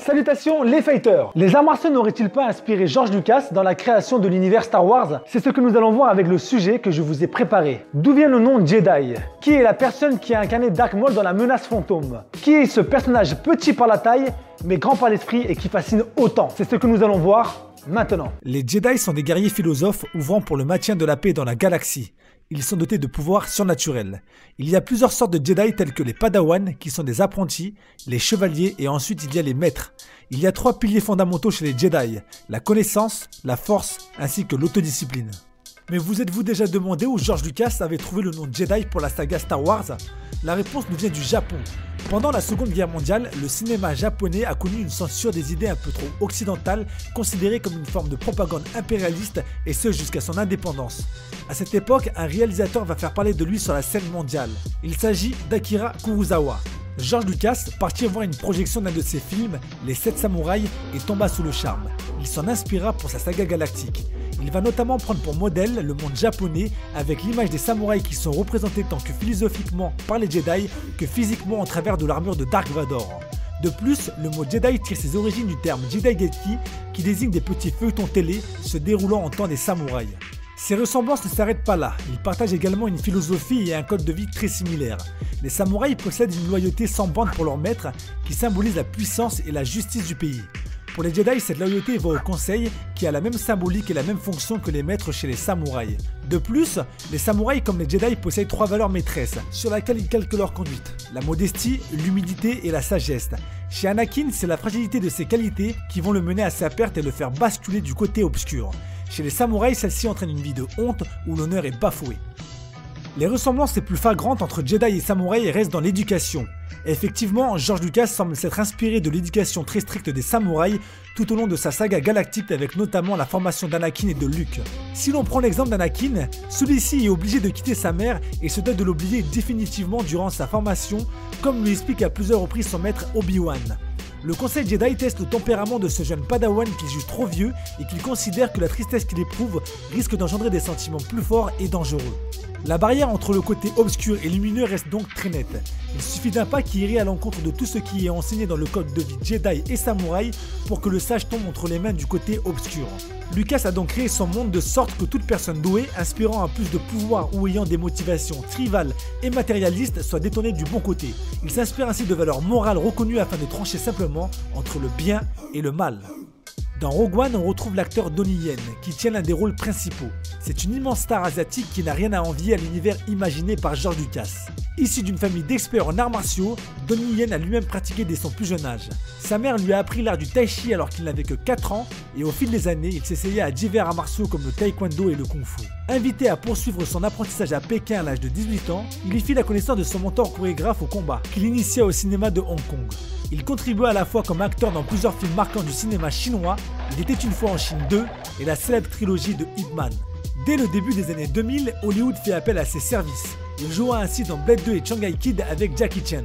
Salutations les fighters. Les arts martiaux n'auraient-ils pas inspiré George Lucas dans la création de l'univers Star Wars? C'est ce que nous allons voir avec le sujet que je vous ai préparé. D'où vient le nom Jedi? Qui est la personne qui a incarné Dark Maul dans la menace fantôme? Qui est ce personnage petit par la taille mais grand par l'esprit et qui fascine autant? C'est ce que nous allons voir maintenant. Les Jedi sont des guerriers philosophes ouvrant pour le maintien de la paix dans la galaxie. Ils sont dotés de pouvoirs surnaturels. Il y a plusieurs sortes de Jedi tels que les Padawan qui sont des apprentis, les chevaliers et ensuite il y a les maîtres. Il y a 3 piliers fondamentaux chez les Jedi, la connaissance, la force ainsi que l'autodiscipline. Mais vous êtes-vous déjà demandé où George Lucas avait trouvé le nom Jedi pour la saga Star Wars? La réponse nous vient du Japon. Pendant la Seconde Guerre mondiale, le cinéma japonais a connu une censure des idées un peu trop occidentales, considérées comme une forme de propagande impérialiste, et ce jusqu'à son indépendance. À cette époque, un réalisateur va faire parler de lui sur la scène mondiale. Il s'agit d'Akira Kurosawa. George Lucas partit voir une projection d'un de ses films, Les 7 Samouraïs, et tomba sous le charme. Il s'en inspira pour sa saga galactique. Il va notamment prendre pour modèle le monde japonais avec l'image des samouraïs qui sont représentés tant que philosophiquement par les Jedi que physiquement en travers de l'armure de Dark Vador. De plus, le mot Jedi tire ses origines du terme Jidaigeki qui désigne des petits feuilletons télé se déroulant en temps des samouraïs. Ces ressemblances ne s'arrêtent pas là, ils partagent également une philosophie et un code de vie très similaires. Les samouraïs possèdent une loyauté sans borne pour leur maître qui symbolise la puissance et la justice du pays. Pour les Jedi, cette loyauté va au conseil qui a la même symbolique et la même fonction que les maîtres chez les samouraïs. De plus, les samouraïs comme les Jedi possèdent 3 valeurs maîtresses sur lesquelles ils calquent leur conduite. La modestie, l'humilité et la sagesse. Chez Anakin, c'est la fragilité de ses qualités qui vont le mener à sa perte et le faire basculer du côté obscur. Chez les samouraïs, celle-ci entraîne une vie de honte où l'honneur est bafoué. Les ressemblances les plus flagrantes entre Jedi et samouraï restent dans l'éducation. Effectivement, George Lucas semble s'être inspiré de l'éducation très stricte des samouraïs tout au long de sa saga galactique avec notamment la formation d'Anakin et de Luke. Si l'on prend l'exemple d'Anakin, celui-ci est obligé de quitter sa mère et se doit de l'oublier définitivement durant sa formation, comme lui explique à plusieurs reprises son maître Obi-Wan. Le conseil Jedi teste le tempérament de ce jeune Padawan qu'il juge trop vieux et qu'il considère que la tristesse qu'il éprouve risque d'engendrer des sentiments plus forts et dangereux. La barrière entre le côté obscur et lumineux reste donc très nette. Il suffit d'un pas qui irait à l'encontre de tout ce qui est enseigné dans le code de vie Jedi et Samouraï pour que le sage tombe entre les mains du côté obscur. Lucas a donc créé son monde de sorte que toute personne douée, inspirant un plus de pouvoir ou ayant des motivations tribales et matérialistes soit détournée du bon côté. Il s'inspire ainsi de valeurs morales reconnues afin de trancher simplement entre le bien et le mal. Dans Rogue One, on retrouve l'acteur Donnie Yen, qui tient l'un des rôles principaux. C'est une immense star asiatique qui n'a rien à envier à l'univers imaginé par George Lucas. Issu d'une famille d'experts en arts martiaux, Donnie Yen a lui-même pratiqué dès son plus jeune âge. Sa mère lui a appris l'art du tai chi alors qu'il n'avait que 4 ans, et au fil des années, il s'essayait à divers arts martiaux comme le taekwondo et le kung-fu. Invité à poursuivre son apprentissage à Pékin à l'âge de 18 ans, il y fit la connaissance de son mentor chorégraphe au combat, qu'il initia au cinéma de Hong Kong. Il contribua à la fois comme acteur dans plusieurs films marquants du cinéma chinois, Il était une fois en Chine 2 et la célèbre trilogie de Ip Man. Dès le début des années 2000, Hollywood fait appel à ses services. Il joua ainsi dans Blade 2 et Shanghai Kid avec Jackie Chan.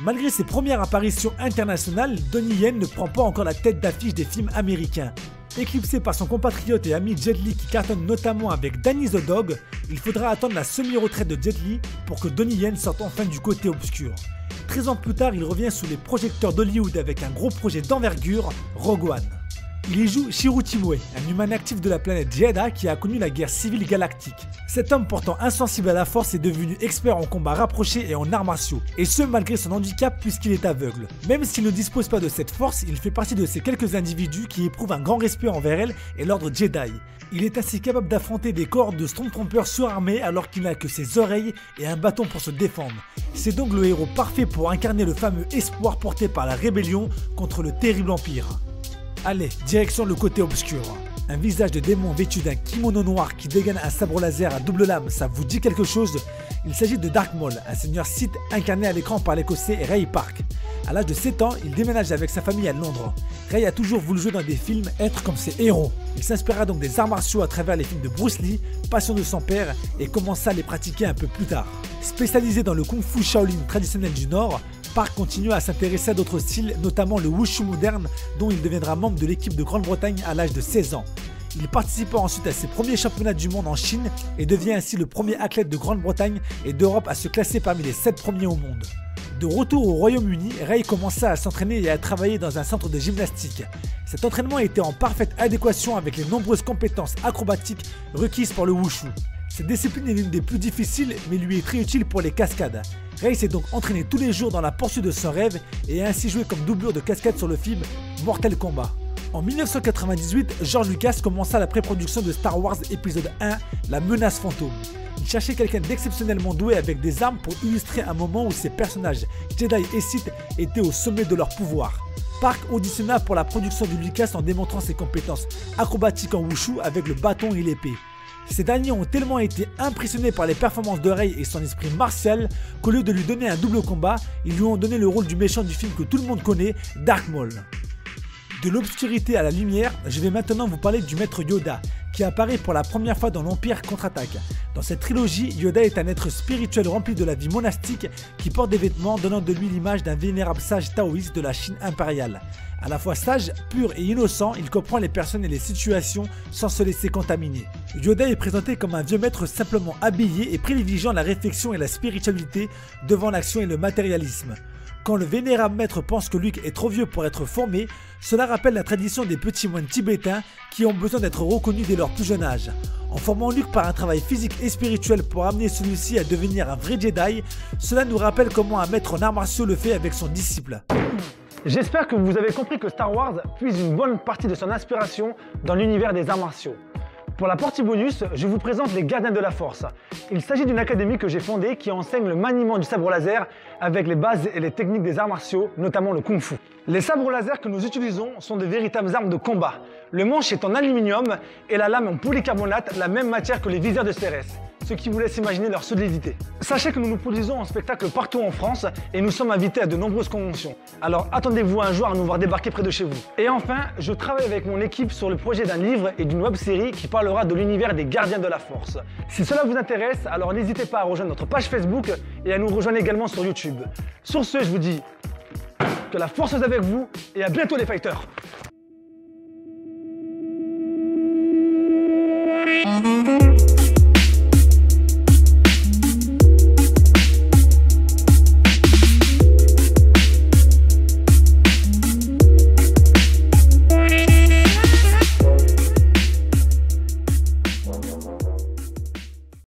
Malgré ses premières apparitions internationales, Donnie Yen ne prend pas encore la tête d'affiche des films américains. Éclipsé par son compatriote et ami Jet Li qui cartonne notamment avec Danny the Dog, il faudra attendre la semi-retraite de Jet Li pour que Donnie Yen sorte enfin du côté obscur. 13 ans plus tard, il revient sous les projecteurs d'Hollywood avec un gros projet d'envergure, Rogue One. Il y joue Shiru Timue, un humain actif de la planète Jedha qui a connu la guerre civile galactique. Cet homme pourtant insensible à la force est devenu expert en combat rapproché et en arts martiaux, et ce malgré son handicap puisqu'il est aveugle. Même s'il ne dispose pas de cette force, il fait partie de ces quelques individus qui éprouvent un grand respect envers elle et l'ordre Jedi. Il est ainsi capable d'affronter des corps de Stormtroopers surarmés alors qu'il n'a que ses oreilles et un bâton pour se défendre. C'est donc le héros parfait pour incarner le fameux espoir porté par la rébellion contre le terrible empire. Allez, direction le côté obscur. Un visage de démon vêtu d'un kimono noir qui dégaine un sabre laser à double lame, ça vous dit quelque chose? Il s'agit de Dark Maul, un seigneur Sith incarné à l'écran par l'écossais Ray Park. À l'âge de 7 ans, il déménage avec sa famille à Londres. Ray a toujours voulu jouer dans des films, être comme ses héros. Il s'inspira donc des arts martiaux à travers les films de Bruce Lee, passion de son père, et commença à les pratiquer un peu plus tard. Spécialisé dans le kung-fu Shaolin traditionnel du Nord, Park continue à s'intéresser à d'autres styles, notamment le wushu moderne, dont il deviendra membre de l'équipe de Grande-Bretagne à l'âge de 16 ans. Il participa ensuite à ses premiers championnats du monde en Chine et devient ainsi le premier athlète de Grande-Bretagne et d'Europe à se classer parmi les 7 premiers au monde. De retour au Royaume-Uni, Ray commença à s'entraîner et à travailler dans un centre de gymnastique. Cet entraînement était en parfaite adéquation avec les nombreuses compétences acrobatiques requises par le wushu. Cette discipline est l'une des plus difficiles mais lui est très utile pour les cascades. Ray s'est donc entraîné tous les jours dans la poursuite de son rêve et a ainsi joué comme doublure de cascade sur le film Mortal Kombat. En 1998, George Lucas commença la pré-production de Star Wars épisode 1, La menace fantôme. Il cherchait quelqu'un d'exceptionnellement doué avec des armes pour illustrer un moment où ses personnages Jedi et Sith étaient au sommet de leur pouvoir. Park auditionna pour la production de Lucas en démontrant ses compétences acrobatiques en wushu avec le bâton et l'épée. Ces derniers ont tellement été impressionnés par les performances de Ray et son esprit martial qu'au lieu de lui donner un double combat, ils lui ont donné le rôle du méchant du film que tout le monde connaît, Darth Maul. De l'obscurité à la lumière, je vais maintenant vous parler du maître Yoda, qui apparaît pour la première fois dans l'Empire contre-attaque. Dans cette trilogie, Yoda est un être spirituel rempli de la vie monastique qui porte des vêtements donnant de lui l'image d'un vénérable sage taoïste de la Chine impériale. À la fois sage, pur et innocent, il comprend les personnes et les situations sans se laisser contaminer. Yoda est présenté comme un vieux maître simplement habillé et privilégiant la réflexion et la spiritualité devant l'action et le matérialisme. Quand le vénérable maître pense que Luke est trop vieux pour être formé, cela rappelle la tradition des petits moines tibétains qui ont besoin d'être reconnus dès leur plus jeune âge. En formant Luke par un travail physique et spirituel pour amener celui-ci à devenir un vrai Jedi, cela nous rappelle comment un maître en arts martiaux le fait avec son disciple. J'espère que vous avez compris que Star Wars puise une bonne partie de son inspiration dans l'univers des arts martiaux. Pour la partie bonus, je vous présente les Gardiens de la Force. Il s'agit d'une académie que j'ai fondée qui enseigne le maniement du sabre laser avec les bases et les techniques des arts martiaux, notamment le Kung Fu. Les sabres laser que nous utilisons sont de véritables armes de combat. Le manche est en aluminium et la lame en polycarbonate, la même matière que les viseurs de CRS, ce qui vous laisse imaginer leur solidité. Sachez que nous nous produisons en spectacle partout en France et nous sommes invités à de nombreuses conventions. Alors attendez-vous un jour à nous voir débarquer près de chez vous. Et enfin, je travaille avec mon équipe sur le projet d'un livre et d'une web-série qui parlera de l'univers des Gardiens de la Force. Si cela vous intéresse, alors n'hésitez pas à rejoindre notre page Facebook et à nous rejoindre également sur YouTube. Sur ce, je vous dis que la force est avec vous et à bientôt les fighters.